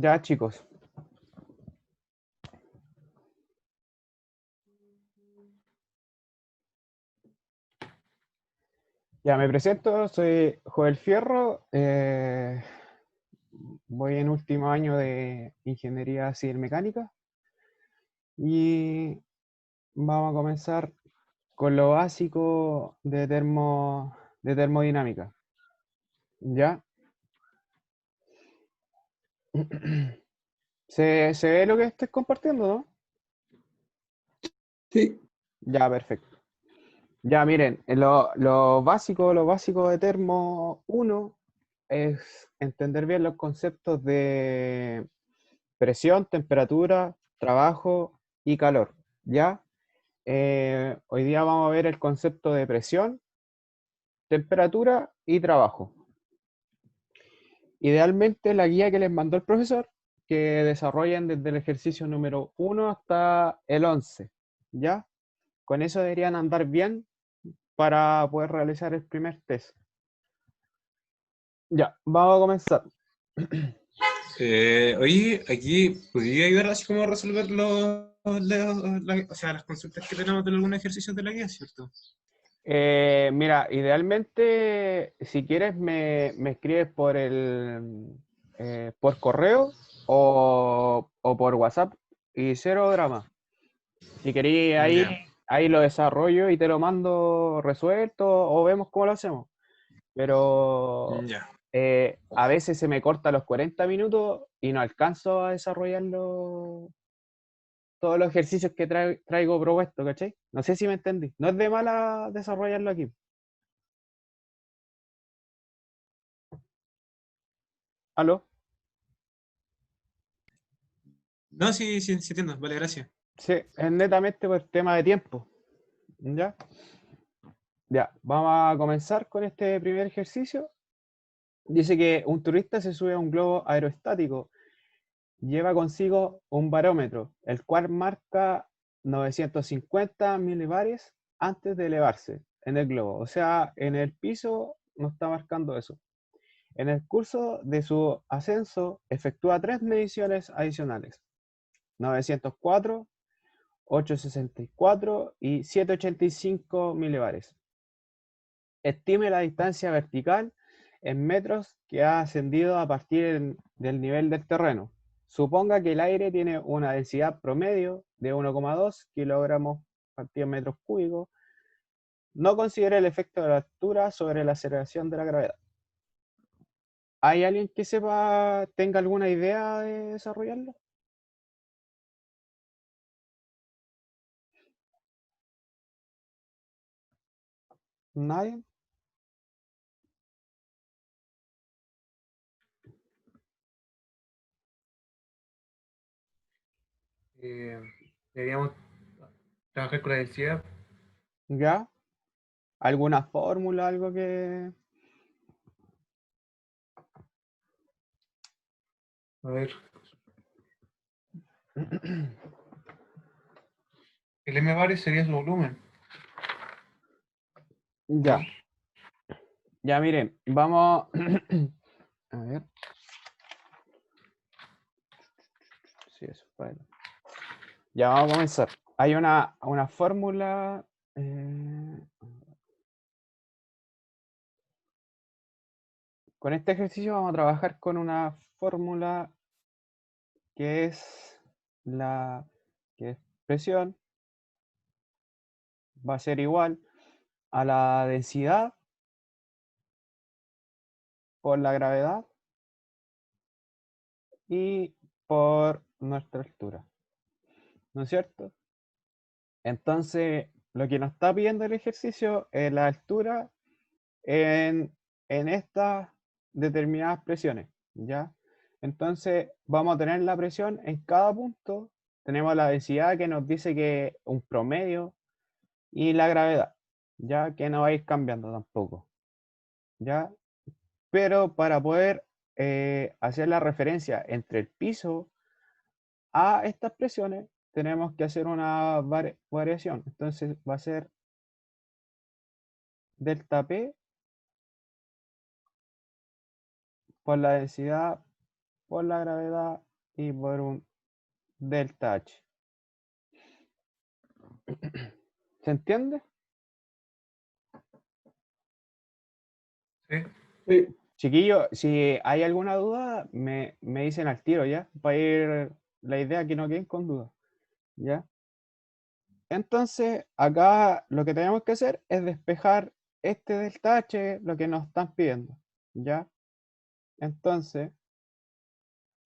Ya, chicos. Ya me presento, soy Joel Fierro, voy en último año de Ingeniería Civil Mecánica y vamos a comenzar con lo básico de termodinámica. ¿Ya? ¿Se ve lo que estoy compartiendo, no? Sí, Ya, perfecto. Ya, miren, lo básico de Termo uno es entender bien los conceptos de presión, temperatura, trabajo y calor. ¿Ya? Hoy día vamos a ver el concepto de presión, temperatura y trabajo. Idealmente la guía que les mandó el profesor, que desarrollen desde el ejercicio número 1 hasta el 11. ¿Ya? Con eso deberían andar bien para poder realizar el primer test. Ya, vamos a comenzar. Oye, aquí podría ayudar así como a resolver o sea, las consultas que tenemos de algunos ejercicios de la guía, ¿cierto? Mira, idealmente, si quieres, me escribes por correo o por WhatsApp y cero drama. Si queréis, Ya, ahí lo desarrollo y te lo mando resuelto o vemos cómo lo hacemos. Pero ya. a veces se me corta los 40 minutos y no alcanzo a desarrollarlo todos los ejercicios que traigo propuesto, ¿cachai? No sé si me entendí. No es de mala desarrollarlo aquí. ¿Aló? No, sí, sí, sí entiendo. Vale, gracias. Sí, es netamente por tema de tiempo. ¿Ya? Ya, vamos a comenzar con este primer ejercicio. Dice que un turista se sube a un globo aerostático, lleva consigo un barómetro, el cual marca 950 milibares antes de elevarse en el globo. O sea, en el piso no está marcando eso. En el curso de su ascenso, efectúa tres mediciones adicionales: 904, 864 y 785 milibares. Estime la distancia vertical en metros que ha ascendido a partir del nivel del terreno. Suponga que el aire tiene una densidad promedio de 1,2 kilogramos partido en metros cúbicos. No considere el efecto de la altura sobre la aceleración de la gravedad. ¿Hay alguien que tenga alguna idea de desarrollarlo? ¿Nadie? Eh, Deberíamos trabajar con la densidad. ¿Ya? ¿Alguna fórmula, algo que... A ver, el m bar sería su volumen, ¿no? Ya, ya miren, vamos... A ver, sí, eso, bueno. Ya vamos a comenzar. Hay una fórmula. Con este ejercicio vamos a trabajar con una fórmula que es la que es presión, va a ser igual a la densidad por la gravedad y por nuestra altura, ¿no es cierto? Entonces, lo que nos está pidiendo el ejercicio es la altura en, en estas determinadas presiones, ¿ya? Entonces, vamos a tener la presión en cada punto, tenemos la densidad que nos dice que un promedio y la gravedad, ya que no va a ir cambiando tampoco, ¿ya? Pero para poder hacer la referencia entre el piso a estas presiones, tenemos que hacer una variación. Entonces va a ser delta P por la densidad por la gravedad y por un delta H. ¿Se entiende? Sí. Sí. Chiquillos, si hay alguna duda, me dicen al tiro, ¿ya? Para ir la idea que no queden con duda, ¿ya? Entonces, acá lo que tenemos que hacer es despejar este delta H, lo que nos están pidiendo, ¿ya? Entonces,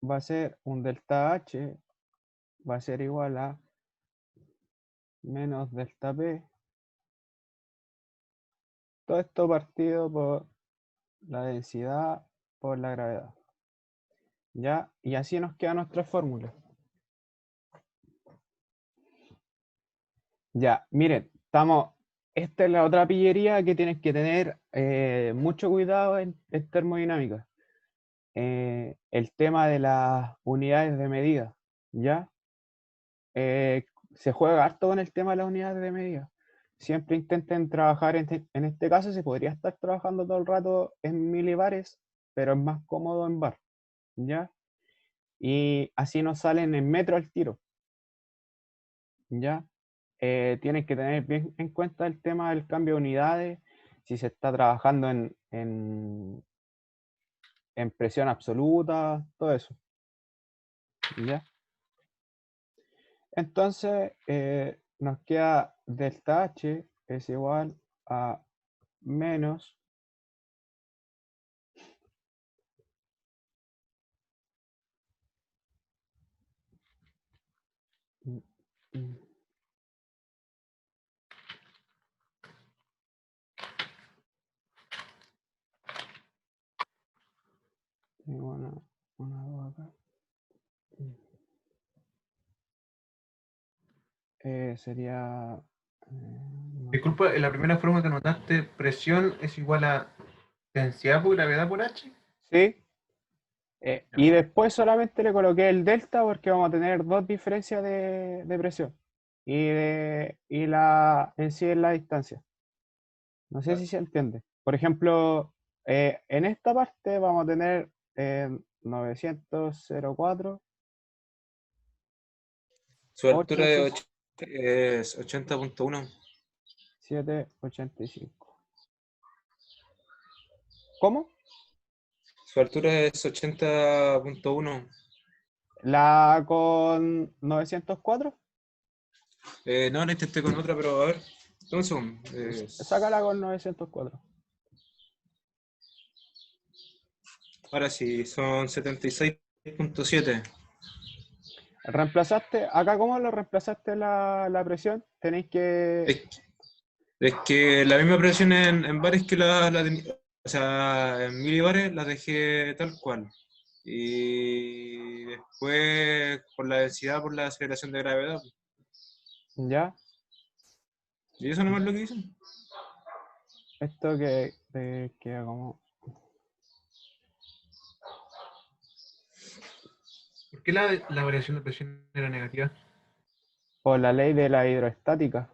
va a ser un delta H, va a ser igual a menos delta P. Todo esto partido por la densidad por la gravedad, ¿ya? Y así nos queda nuestra fórmula. Ya, miren, esta es la otra pillería que tienes que tener mucho cuidado en termodinámica. El tema de las unidades de medida, ¿ya? Se juega harto con el tema de las unidades de medida. Siempre intenten trabajar, en este caso se podría estar trabajando todo el rato en milibares, pero es más cómodo en bar, ¿ya? Y así nos salen en metro al tiro, ¿ya? Tienes que tener bien en cuenta el tema del cambio de unidades, si se está trabajando en presión absoluta, todo eso, ¿ya? Entonces, nos queda delta H es igual a menos mm, mm, tengo una duda acá. Sería no, Disculpa, en la primera forma que anotaste, presión es igual a densidad por gravedad por H. sí. Y después solamente le coloqué el delta porque vamos a tener dos diferencias de presión y la en sí es la distancia. No sé si se entiende. Por ejemplo, en esta parte vamos a tener 904, Su altura es 80.1. 785. ¿Cómo? Su altura es 80.1. ¿La con 904? No, la intenté con otra, pero a ver. Un segundo. Sácala con 904. Ahora sí, son 76.7. ¿Reemplazaste? Acá, ¿cómo lo reemplazaste la presión? Tenéis que... Es que la misma presión en bares que o sea, en milibares las dejé tal cual. Y después, por la densidad, por la aceleración de gravedad. ¿Ya? Y eso nomás es lo que dicen. Esto que queda como... ¿Por qué la variación de presión era negativa? Por la ley de la hidroestática.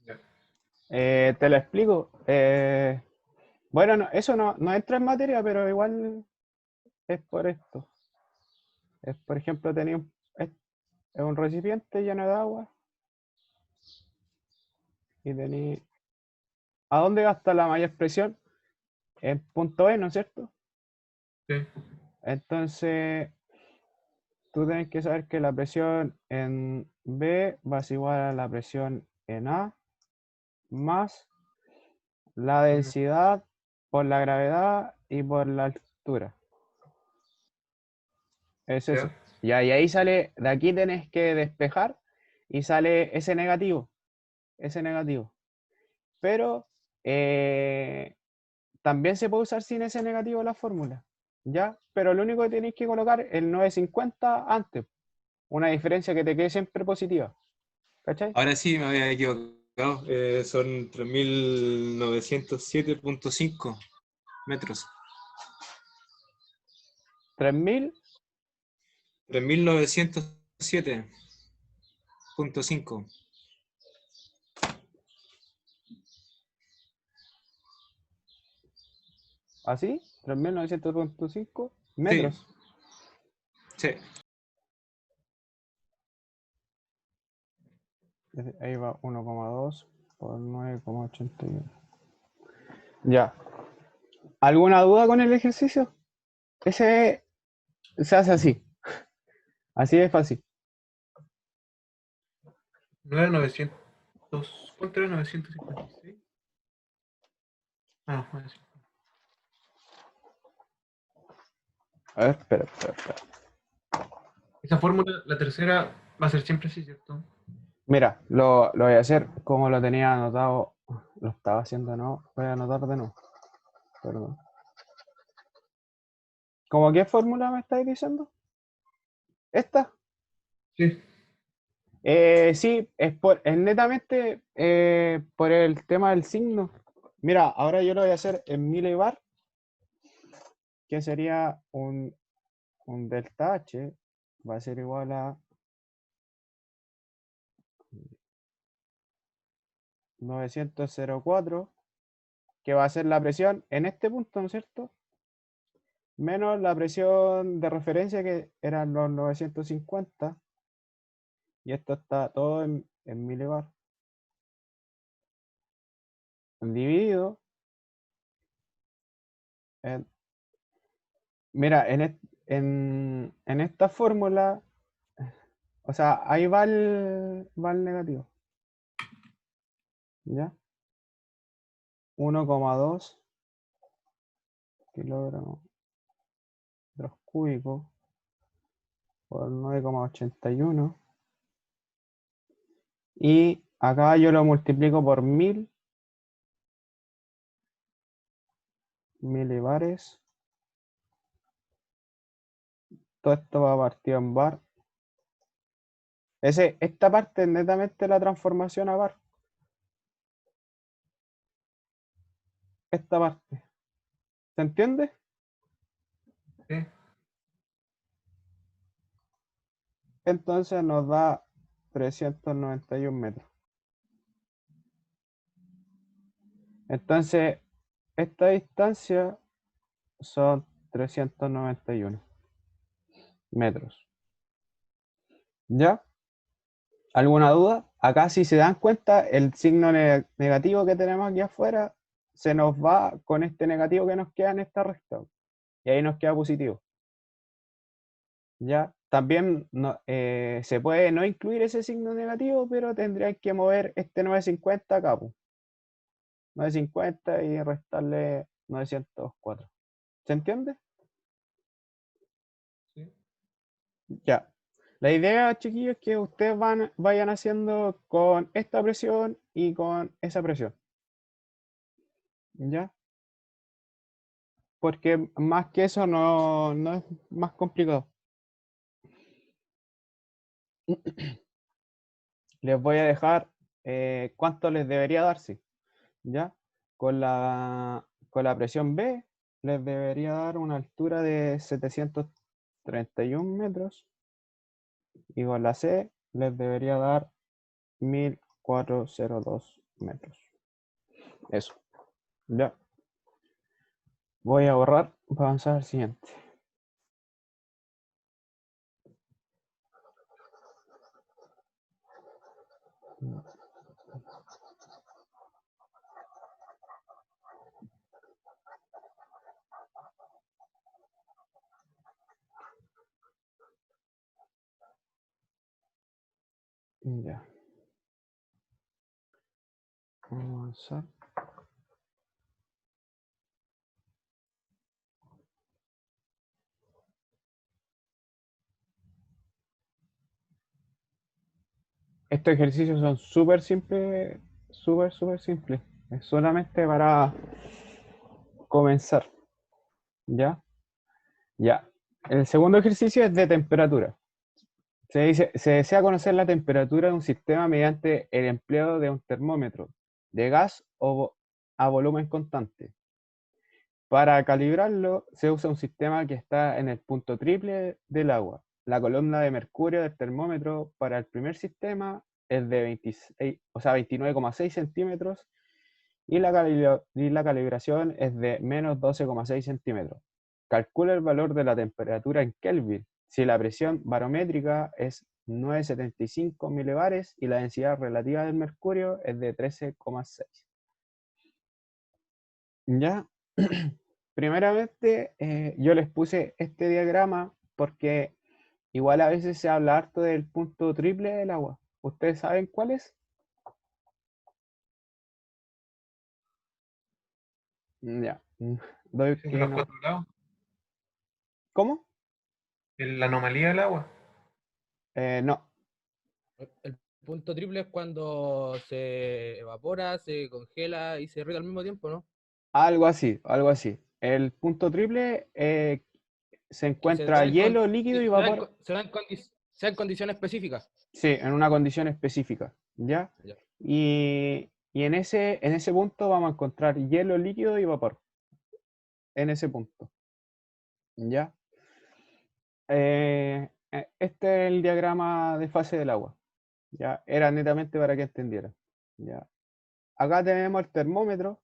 Ya. Te lo explico. Bueno, eso no entra en materia, pero igual es por esto. Es, por ejemplo, es un recipiente lleno de agua y tenéis... ¿A dónde gasta la mayor presión? En punto E, ¿no es cierto? Sí. Entonces, tú tienes que saber que la presión en B va a ser igual a la presión en A más la densidad por la gravedad y por la altura. Es eso. Ya. Ya, y ahí sale, de aquí tenés que despejar y sale ese negativo. Ese negativo. Pero también se puede usar sin ese negativo la fórmula. ¿Ya? Pero lo único que tenéis que colocar el 950 antes. Una diferencia que te quede siempre positiva. ¿Cachai? Ahora sí me había equivocado. Son 3.907.5 metros. 3000, 3.907.5. así, 3900.5 Sí, metros. Sí. Ahí va 1,2 por 9,81. Ya. ¿Alguna duda con el ejercicio? Ese se hace así. Así de fácil. No era 900. ¿Cuánto era 956? Ah, 900. A ver, espera. Esa fórmula, la tercera, va a ser siempre así, ¿cierto? Mira, lo voy a hacer como lo tenía anotado. Lo estaba haciendo, no. Voy a anotar de nuevo. Perdón. ¿Cómo qué fórmula me estáis diciendo? ¿Esta? Sí. Sí, es netamente por el tema del signo. Mira, ahora yo lo voy a hacer en milibar, que sería un delta H, va a ser igual a 904, que va a ser la presión en este punto, ¿no es cierto? Menos la presión de referencia, que eran los 950, y esto está todo en milibar. Dividido en... Mira, en esta fórmula, o sea, ahí va el negativo, ¿ya? 1,2 kilogramos metros cúbicos por 9,81. Y acá yo lo multiplico por 1000 milibares. Todo esto va partido en bar. Esta parte es netamente la transformación a bar. Esta parte. ¿Se entiende? Sí. Entonces nos da 391 metros. Entonces, esta distancia son 391 metros. ¿Ya? ¿Alguna duda? Acá, si se dan cuenta, el signo negativo que tenemos aquí afuera se nos va con este negativo que nos queda en esta recta. Y ahí nos queda positivo. ¿Ya? También se puede no incluir ese signo negativo, pero tendrían que mover este 950 acá, pues. 950 y restarle 904. ¿Se entiende? Sí. Ya. La idea, chiquillos, es que ustedes vayan haciendo con esta presión y con esa presión. ¿Ya? Porque más que eso no es más complicado. Les voy a dejar cuánto les debería darse. ¿Ya? Con la presión B les debería dar una altura de 731 metros, y con la C les debería dar 1402 metros. Eso. Ya. Voy a borrar para avanzar al siguiente. Ya. Vamos a avanzar. Estos ejercicios son súper simples, súper simples. Es solamente para comenzar. ¿Ya? Ya. El segundo ejercicio es de temperatura. Se desea conocer la temperatura de un sistema mediante el empleo de un termómetro de gas o a volumen constante. Para calibrarlo se usa un sistema que está en el punto triple del agua. La columna de mercurio del termómetro para el primer sistema es de 29,6 centímetros, y la calibración es de menos 12,6 centímetros. Calcula el valor de la temperatura en Kelvin si la presión barométrica es 9,75 milibares y la densidad relativa del mercurio es de 13,6. ¿Ya? Primeramente, yo les puse este diagrama porque igual a veces se habla harto del punto triple del agua. ¿Ustedes saben cuál es? Ya. Doy Ese de que los no. 4 lados. ¿Cómo? La anomalía del agua. No. El punto triple es cuando se evapora, se congela y se irrita al mismo tiempo, ¿no? Algo así, algo así. El punto triple se Que se encuentra da hielo, líquido y vapor. se da en condiciones específicas. Sí, en una condición específica. ¿Ya? Ya. Y en ese punto vamos a encontrar hielo, líquido y vapor. En ese punto. ¿Ya? Este es el diagrama de fase del agua. ¿Ya? Era netamente para que entendieran. ¿Ya? Acá tenemos el termómetro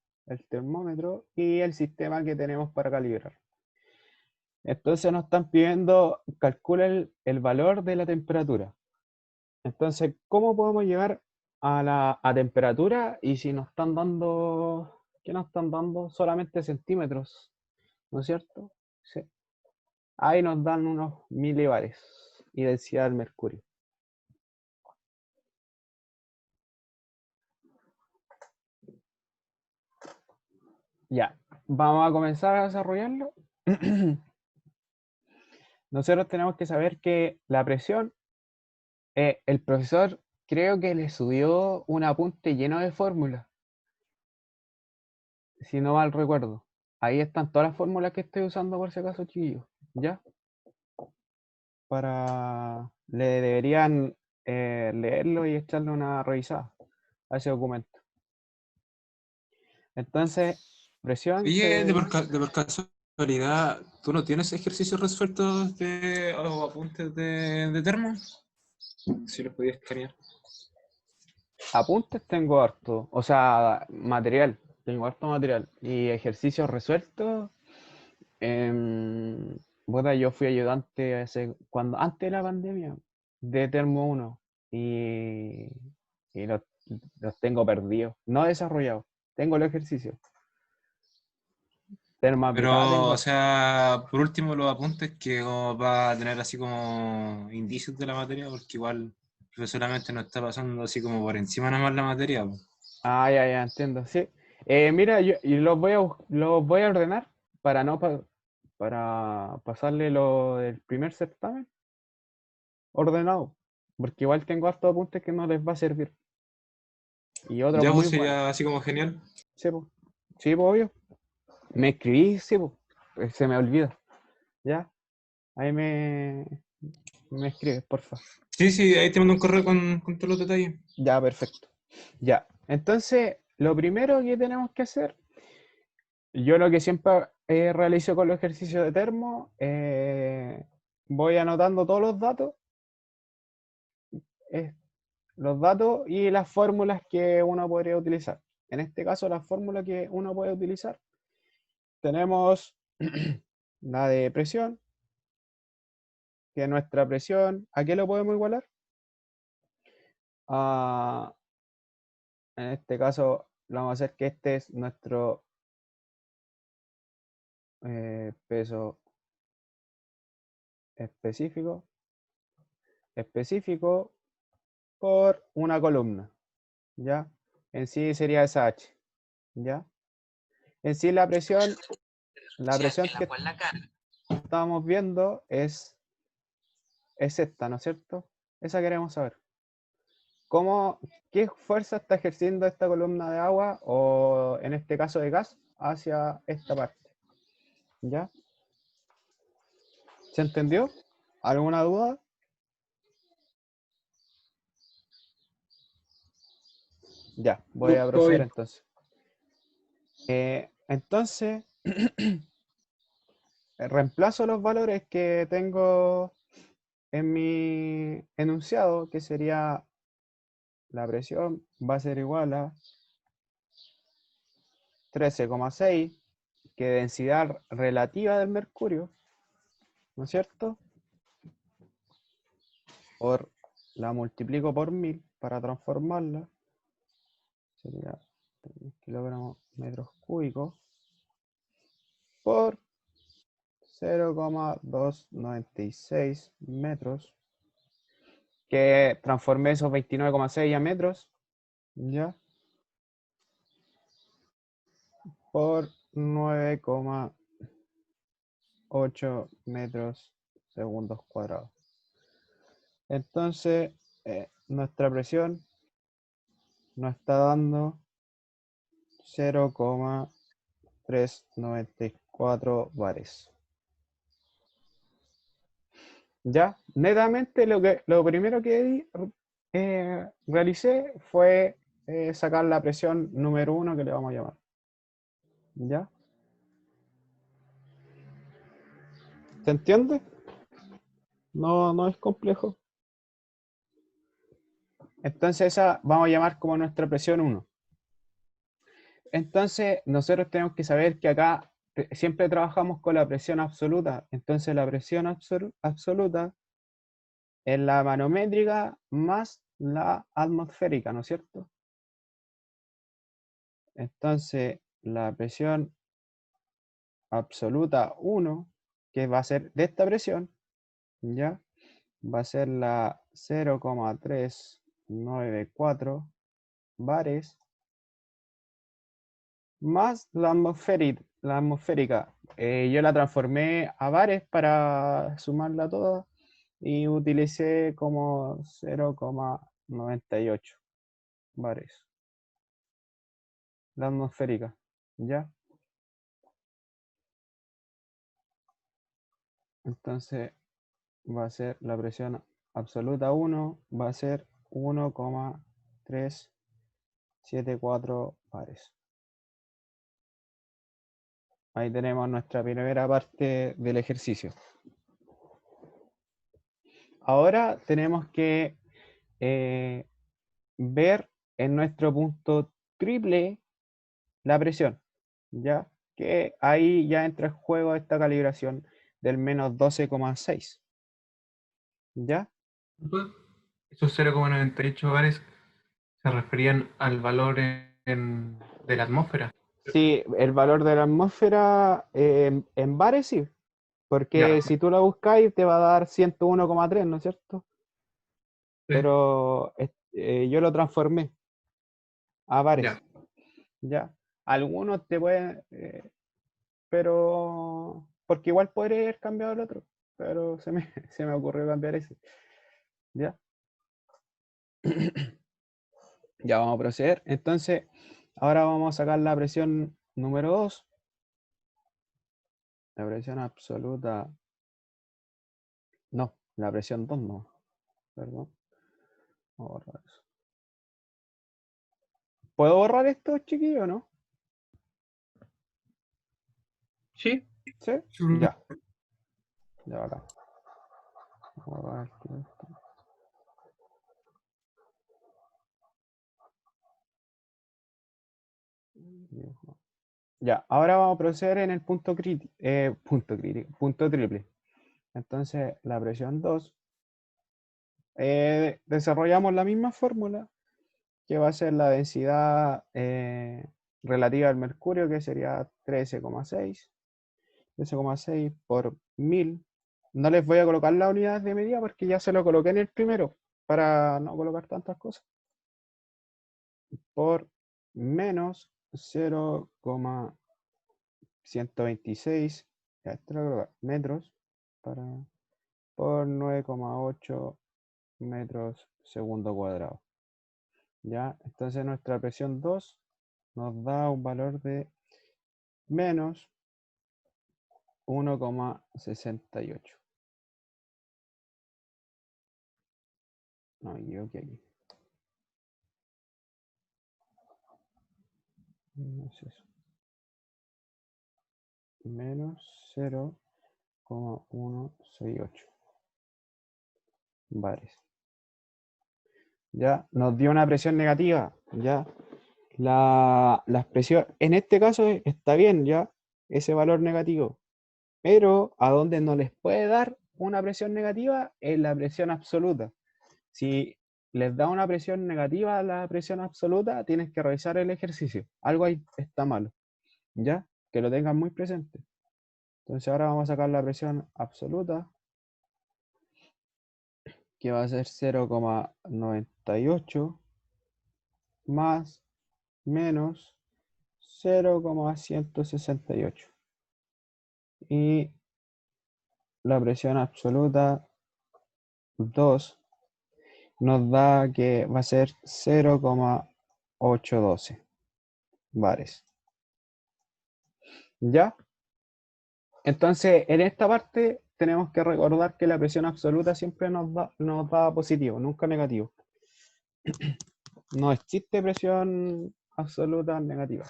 y el sistema que tenemos para calibrar. Entonces nos están pidiendo, calcula el valor de la temperatura. Entonces, ¿cómo podemos llegar a temperatura? Y si nos están dando, ¿qué nos están dando? Solamente centímetros, ¿no es cierto? Sí. Ahí nos dan unos milibares y densidad del mercurio. Ya, vamos a comenzar a desarrollarlo. Nosotros tenemos que saber que la presión, el profesor creo que le subió un apunte lleno de fórmulas, si no mal recuerdo. Ahí están todas las fórmulas que estoy usando por si acaso, chiquillos. ¿Ya? Le deberían leerlo y echarle una revisada a ese documento. Entonces, presión Oye, de por casualidad, ¿tú no tienes ejercicios resueltos o apuntes de termo? Si los podías escanear. apuntes tengo harto, o sea, material, tengo harto material y ejercicios resueltos. Bueno, yo fui ayudante antes de la pandemia de Termo 1 y, y los tengo perdidos, no desarrollados. Tengo el ejercicio. Termo aplicada Pero, o tengo. sea, por último, los apuntes que va a tener así como indicios de la materia, porque igual solamente nos está pasando así como por encima nomás la materia, po. Ah, ya, entiendo, sí. Mira, yo y los voy a ordenar para no para pasarle lo del primer certamen ordenado, porque igual tengo hartos apuntes que no les va a servir y otros Ya, muy pues buenos. sería así como genial. Sí, pues. Sí, pues, obvio. Me escribí, sí, pues, se me olvida. Ya, ahí me escribes, porfa. Sí, sí, ahí te mando un correo con todos los detalles. Ya, perfecto. Ya, entonces, lo primero que tenemos que hacer, yo lo que siempre realizo con los ejercicios de termo, voy anotando todos eh, los datos y las fórmulas que uno podría utilizar. En este caso, la fórmula que uno puede utilizar, tenemos la de presión, que nuestra presión, ¿a qué lo podemos igualar? En este caso, lo vamos a hacer que este es nuestro peso específico, por una columna, ¿ya? En sí sería esa H, ¿ya? En sí la presión que estamos viendo es esta, ¿no es cierto? Esa queremos saber. ¿Qué fuerza está ejerciendo esta columna de agua o en este caso de gas hacia esta parte? ¿Ya? ¿Se entendió? ¿Alguna duda? Ya, voy a Todo proceder bien. entonces. Entonces, reemplazo los valores que tengo en mi enunciado, que sería la presión va a ser igual a 13,6, que densidad relativa del mercurio, ¿no es cierto? la multiplico por 1000 para transformarla. Sería 3 kilogramos metros cúbicos por 0,296 metros, que transformé esos 29,6 a metros, ¿ya? Por 9,8 metros segundos cuadrados. Entonces, nuestra presión nos está dando 0,394 bares. Ya, netamente lo primero que realicé fue sacar la presión número 1, que le vamos a llamar. ¿Ya? ¿Se entiende? No es complejo. Entonces esa vamos a llamar como nuestra presión 1. Entonces nosotros tenemos que saber que acá siempre trabajamos con la presión absoluta. Entonces la presión absoluta es la manométrica más la atmosférica, ¿no es cierto? Entonces la presión absoluta 1, que va a ser de esta presión, ¿ya? Va a ser la 0,394 bares más la atmosférica. Yo la transformé a bares para sumarla toda y utilicé como 0,98 bares. La atmosférica, ¿ya? Entonces va a ser la presión absoluta 1, va a ser 1,374 bares. Ahí tenemos nuestra primera parte del ejercicio. Ahora tenemos que ver en nuestro punto triple la presión, ¿ya? Que ahí ya entra en juego esta calibración del menos 12,6. ¿Ya? Esos 0,98 bares se referían al valor de la atmósfera. Sí, el valor de la atmósfera en bares sí, porque Ya, si tú la buscáis te va a dar 101,3, ¿no es cierto? sí, Pero yo lo transformé a bares, ya. ¿ya? Algunos te pueden, pero porque igual podría haber cambiado el otro, pero se me ocurrió cambiar ese, ¿ya? Ya vamos a proceder. Entonces, ahora vamos a sacar la presión número 2. La presión absoluta. No, la presión 2 no. Perdón. Vamos a borrar eso. ¿Puedo borrar esto, chiquillo, o no? Sí. ¿Sí? Ya. Ya va acá. Vamos a borrar esto. Ya, ahora vamos a proceder en el punto crítico, punto triple. Entonces, la presión 2, desarrollamos la misma fórmula, que va a ser la densidad relativa al mercurio, que sería 13,6 por 1000. No les voy a colocar las unidades de medida porque ya se lo coloqué en el primero, para no colocar tantas cosas. Por menos 0,126 metros por 9,8 metros segundo cuadrado. ¿Ya? Entonces nuestra presión 2 nos da un valor de menos 1,68. No, yo que aquí. No es eso. Menos 0,168 bares. Ya nos dio una presión negativa. Ya la presión, en este caso está bien, ya ese valor negativo. Pero a donde no les puede dar una presión negativa es la presión absoluta. Si les da una presión negativa a la presión absoluta, tienes que revisar el ejercicio. Algo ahí está malo, ¿ya? Que lo tengan muy presente. Entonces ahora vamos a sacar la presión absoluta, que va a ser 0,98 más menos 0,168. Y la presión absoluta 2 nos da que va a ser 0,812 bares. ¿Ya? Entonces, en esta parte tenemos que recordar que la presión absoluta siempre nos da positivo, nunca negativo. No existe presión absoluta negativa.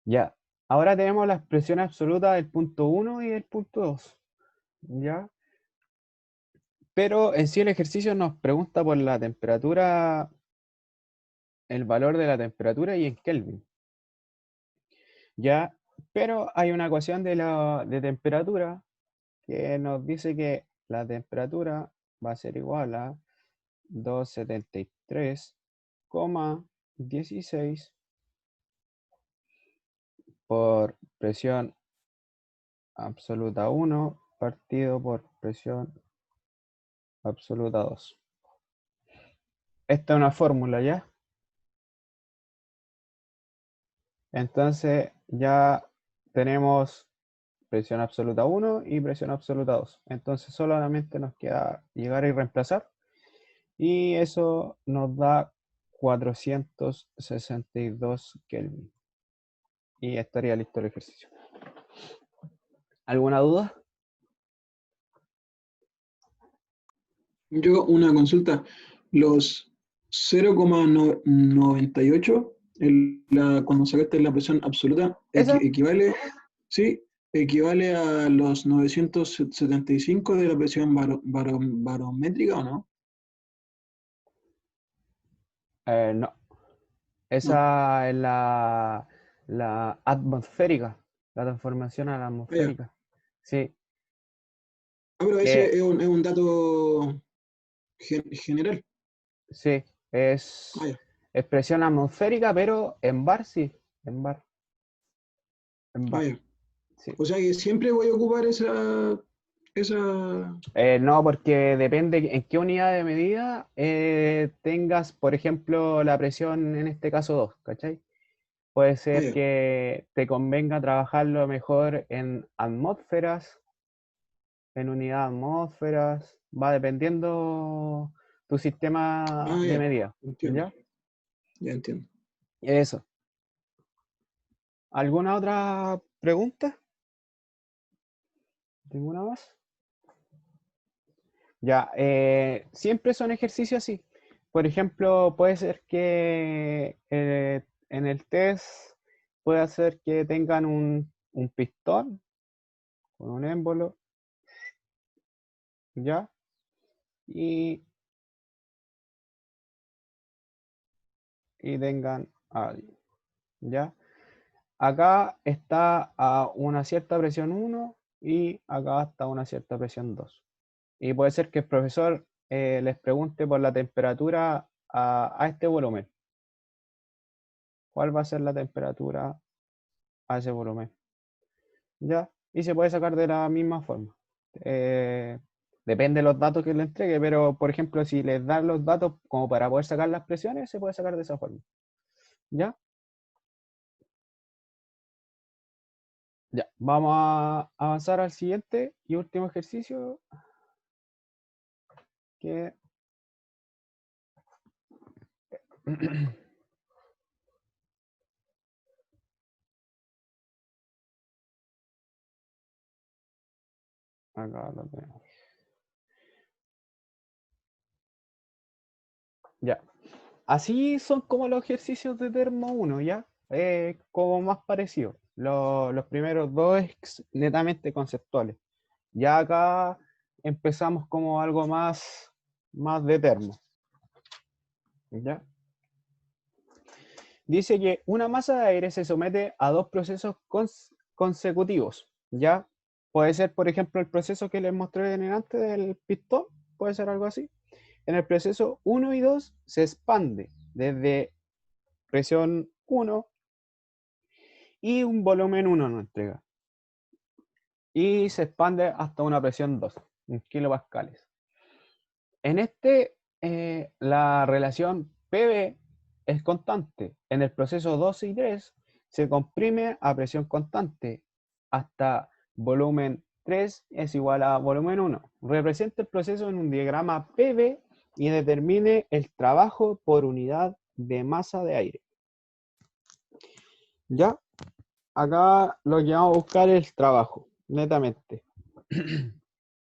Ya. Ahora tenemos las presiones absolutas del punto 1 y del punto 2. ¿Ya? Pero en sí el ejercicio nos pregunta por la temperatura, el valor de la temperatura y en Kelvin. ¿Ya? Pero hay una ecuación de temperatura que nos dice que la temperatura va a ser igual a 273,16 por presión absoluta 1 partido por presión absoluta 2. Esta es una fórmula, ¿ya? Entonces ya tenemos presión absoluta 1 y presión absoluta 2. Entonces solamente nos queda llegar y reemplazar. Y eso nos da 462 Kelvin. Y estaría listo el ejercicio. ¿Alguna duda? Yo, una consulta. Los 0,98, cuando sacaste la presión absoluta, ¿Esa? equivale, sí, equivale a los 975 de la presión barométrica, ¿o no? No. No. Esa es la atmosférica, la transformación a la Ah, ya. atmosférica. Sí, Ah, pero que ese es un dato general. sí, Ah, es ya. presión atmosférica, pero en bar sí, en bar, en Ah, bar. ya. Sí. O sea que siempre voy a ocupar esa... No, porque depende en qué unidad de medida tengas, por ejemplo, la presión, en este caso 2, ¿cachai? Puede Ah, ser ya. que te convenga trabajarlo mejor en atmósferas, en unidad de atmósferas, va dependiendo tu sistema Ah, de ya. medida, Entiendo. ¿ya? Ya entiendo. Eso. ¿Alguna otra pregunta? ¿Ninguna más? Ya, siempre son ejercicios así. Por ejemplo, puede ser que en el test puede ser que tengan un pistón con un émbolo, ¿ya? Y, y tengan alguien, ¿ya? Acá está a una cierta presión 1 y acá está a una cierta presión 2. Y puede ser que el profesor les pregunte por la temperatura a este volumen. ¿Cuál va a ser la temperatura a ese volumen? ¿Ya? Y se puede sacar de la misma forma. Depende de los datos que le entregue, pero por ejemplo, si les dan los datos como para poder sacar las presiones, se puede sacar de esa forma. ¿Ya? Ya. Vamos a avanzar al siguiente y último ejercicio, que acá lo tenemos. Ya. Así son como los ejercicios de Termo 1, ¿ya? Como más parecido. Los primeros dos es netamente conceptuales. Ya acá empezamos como algo más de termo, ¿ya? Dice que una masa de aire se somete a dos procesos consecutivos, ¿ya? Puede ser, por ejemplo, el proceso que les mostré en el antes del pistón, puede ser algo así. En el proceso 1 y 2 se expande desde presión 1 y un volumen 1 nos entrega. Y se expande hasta una presión 2, en kilopascales. En la relación PV es constante. En el proceso 2 y 3 se comprime a presión constante hasta volumen 3 es igual a volumen 1. Representa el proceso en un diagrama PV y determine el trabajo por unidad de masa de aire. ¿Ya? Acá lo que vamos a buscar es el trabajo, netamente.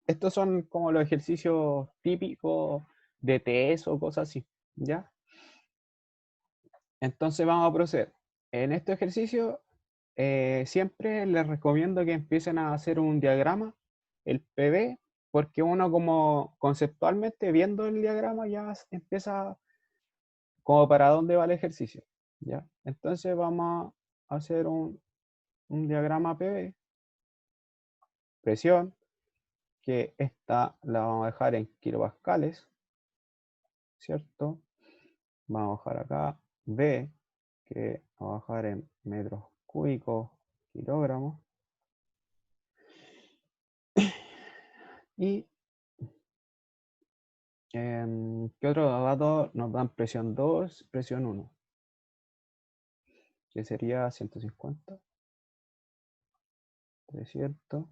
Estos son como los ejercicios típicos de TES o cosas así, ¿ya? Entonces vamos a proceder. En este ejercicio siempre les recomiendo que empiecen a hacer un diagrama, el PV, porque uno como conceptualmente viendo el diagrama ya empieza como para dónde va el ejercicio, ¿ya? Entonces vamos a hacer un diagrama PV, presión, que esta la vamos a dejar en kilopascales, ¿cierto? Vamos a bajar acá B, que vamos a bajar en metros cúbicos, kilogramos. Y ¿qué otro dato nos dan? Presión 2, presión 1, que sería 150, 300.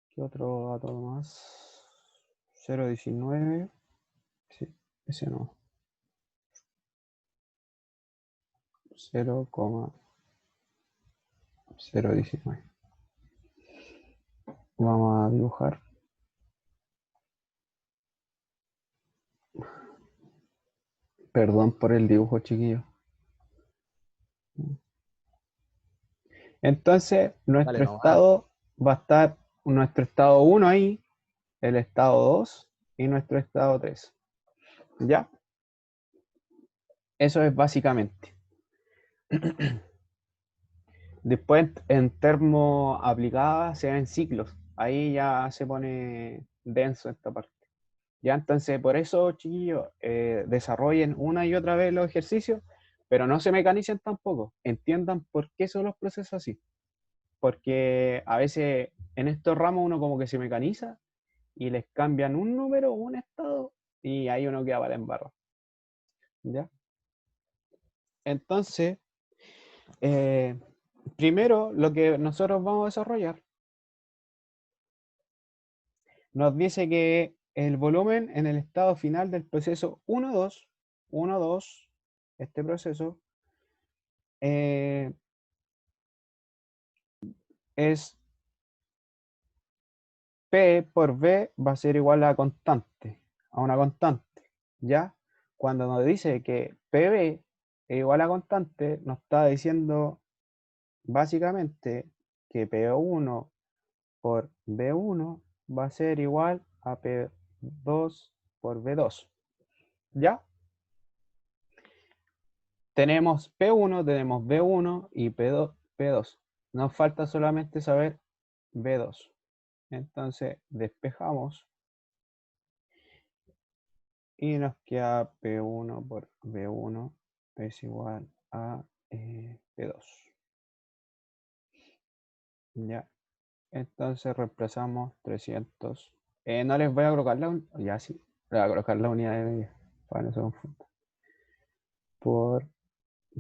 ¿Qué otro dato más? 0,19. Sí, ese no. 0,019. Vamos a dibujar. Perdón por el dibujo, chiquillo. Entonces, nuestro Dale nomás. estado va a estar nuestro estado 1 ahí, el estado 2 y nuestro estado 3. ¿Ya? Eso es básicamente. Después, en termo aplicada, se ven ciclos. Ahí ya se pone denso esta parte. Ya, entonces, por eso, chiquillos, desarrollen una y otra vez los ejercicios, pero no se mecanicen tampoco. Entiendan por qué son los procesos así. Porque a veces en estos ramos uno como que se mecaniza y les cambian un número o un estado y ahí uno queda para embarrar. ¿Ya? Entonces, primero lo que nosotros vamos a desarrollar nos dice que el volumen en el estado final del proceso 1,2, este proceso, es P por V va a ser igual a constante, a una constante, ¿ya? Cuando nos dice que PV es igual a constante, nos está diciendo básicamente que P1 por V1 va a ser igual a P2 por V2, ¿ya? Tenemos P1, tenemos V1 y P2. Nos falta solamente saber V2. Entonces despejamos y nos queda P1 por V1 es igual a P2. Ya. Entonces reemplazamos 300. No les voy a colocar ya sí, les voy a colocar la unidad de medida para no se confundan. Por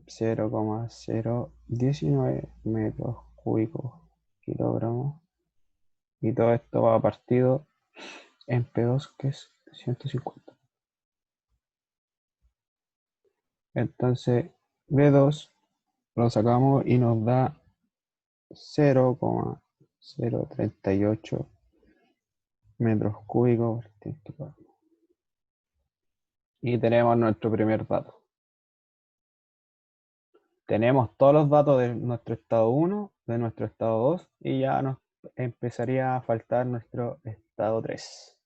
0,019 metros cúbicos kilogramos. Y todo esto va partido en P2, que es 150. Entonces, B2 lo sacamos y nos da 0,038 metros cúbicos. Y tenemos nuestro primer dato. Tenemos todos los datos de nuestro estado 1, de nuestro estado 2 y ya nos empezaría a faltar nuestro estado 3.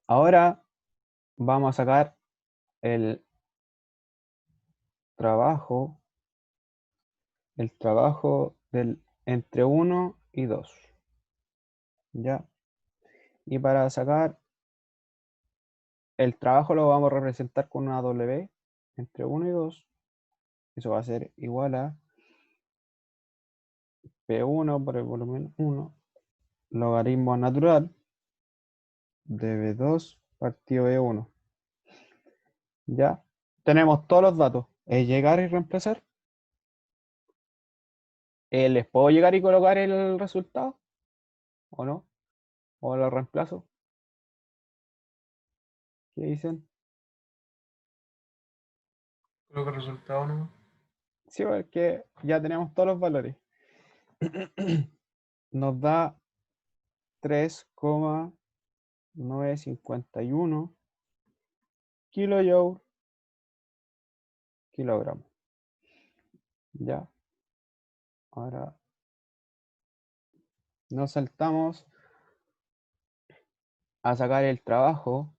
Ahora vamos a sacar el trabajo del entre 1 y 2. ¿Ya? Y para sacar el trabajo lo vamos a representar con una W entre 1 y 2. Eso va a ser igual a P1 por el volumen 1, logaritmo natural de B2 partido B1. Ya tenemos todos los datos. Es llegar y reemplazar. ¿Les puedo llegar y colocar el resultado? ¿O no? ¿O lo reemplazo? ¿Qué dicen? Creo que el resultado no. Sí, porque ya tenemos todos los valores. Nos da 3,951 kilojoule kilogramos. Ya. Ahora nos saltamos a sacar el trabajo.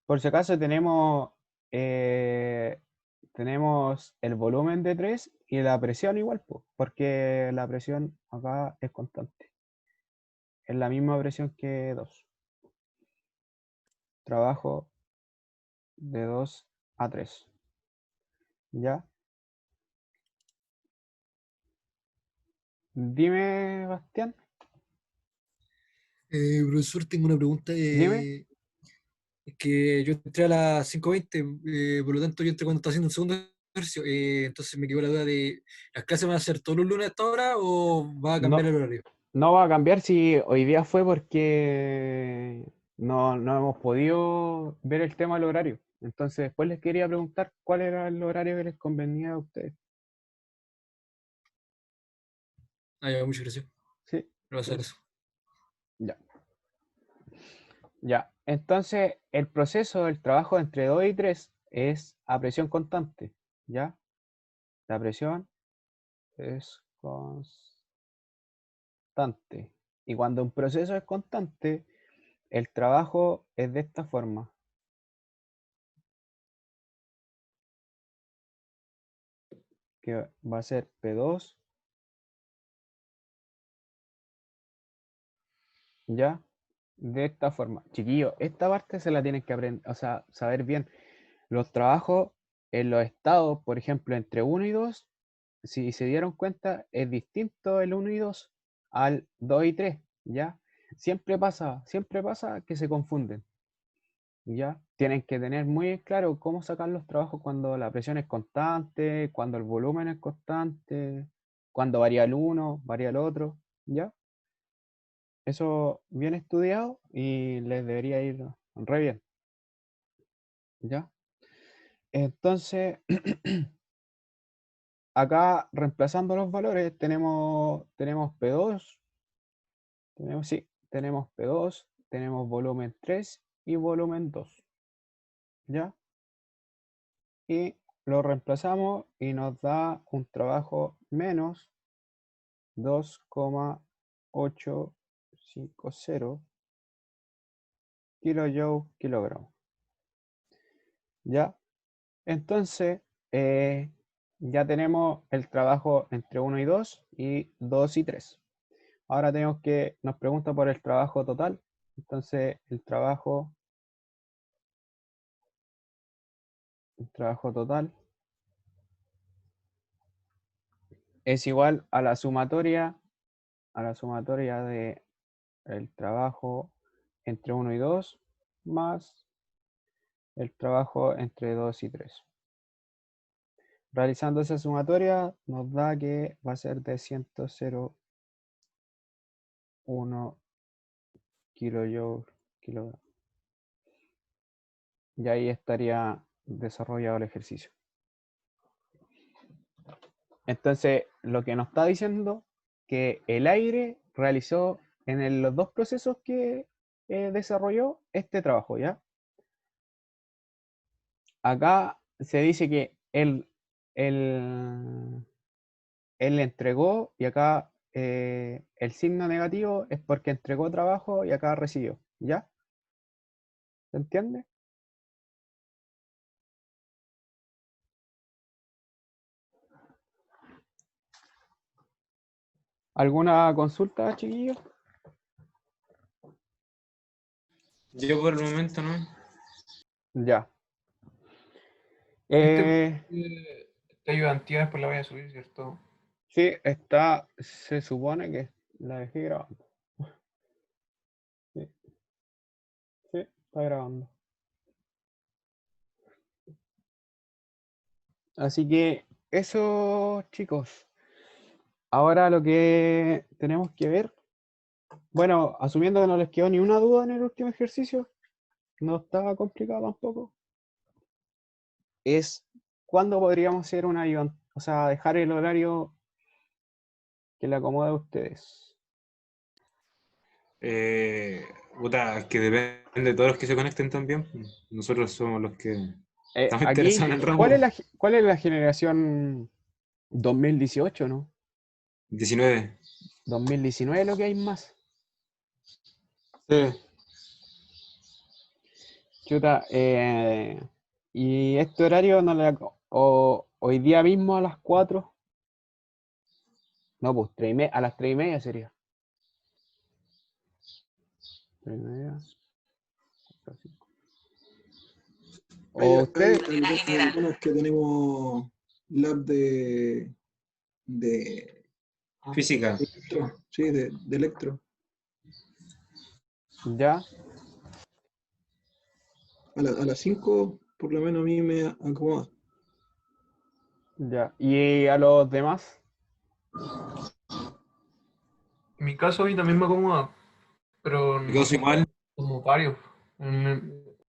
Por si acaso tenemos el volumen de 3 y la presión igual, porque la presión acá es constante. Es la misma presión que 2. Trabajo de 2 a 3. ¿Ya? Dime, Bastián. Profesor, tengo una pregunta. Dime. Es que yo entré a las 5:20, por lo tanto yo entré cuando estaba haciendo el segundo ejercicio. Entonces me quedó la duda de, ¿las clases van a ser todos los lunes a esta hora o va a cambiar No, el horario? no va a cambiar si hoy día fue porque no hemos podido ver el tema del horario. Entonces después les quería preguntar cuál era el horario que les convenía a ustedes. Ah, ya, muchas gracias. Sí, No va a ser gracias. eso. Ya. Ya. Entonces el proceso del trabajo entre 2 y 3 es a presión constante. ¿Ya? La presión es constante. Y cuando un proceso es constante, el trabajo es de esta forma. Que va a ser P2, ¿ya? De esta forma. Chiquillos, esta parte se la tienen que aprender, o sea, saber bien. Los trabajos en los estados, por ejemplo, entre 1 y 2, si se dieron cuenta, es distinto el 1 y 2 al 2 y 3, ¿ya? Siempre pasa que se confunden, ¿ya? Tienen que tener muy claro cómo sacar los trabajos cuando la presión es constante, cuando el volumen es constante, cuando varía el uno, varía el otro, ¿ya? Eso bien estudiado y les debería ir re bien, ¿ya? Entonces, acá reemplazando los valores tenemos P2, tenemos P2, tenemos volumen 3 y volumen 2, ¿ya? Y lo reemplazamos y nos da un trabajo menos 2,850 kilojoule kilogramo, ¿ya? Entonces, ya tenemos el trabajo entre 1 y 2 y 2 y 3. Ahora nos pregunta por el trabajo total. Entonces, el trabajo total es igual a la sumatoria de el trabajo entre 1 y 2 más el trabajo entre 2 y 3. Realizando esa sumatoria nos da que va a ser de 100,1 kilojoule kilogramo. Y ahí estaría desarrollado el ejercicio. Entonces, lo que nos está diciendo que el aire realizó en los dos procesos que desarrolló este trabajo, ¿ya? Acá se dice que él entregó y acá el signo negativo es porque entregó trabajo y acá recibió, ¿ya? ¿Se entiende? ¿Alguna consulta, chiquillos? Yo por el momento no. Ya. Esta ayudantía después la voy a subir, ¿cierto? Sí, se supone que la dejé grabando. Sí, sí, está grabando. Así que eso, chicos. Ahora lo que tenemos que ver, bueno, asumiendo que no les quedó ni una duda en el último ejercicio, no estaba complicado tampoco, es cuándo podríamos hacer una ayudantía, o sea, dejar el horario que le acomode a ustedes. Puta, es que depende de todos los que se conecten también. Nosotros somos los que estamos Aquí, interesados en el ramo. ¿cuál es la generación 2018, no? 19. 2019 lo que hay más. Sí. Chuta, y este horario no le hoy día mismo a las 4. No, pues a las 3:30 sería. 3:30. O ustedes, Algunos que tenemos lab de Física. electro, sí, de electro. ya, A las 5, por lo menos a mí me acomoda. ya. ¿Y a los demás? En mi caso a mí también me acomoda, pero Yo soy igual. como varios. En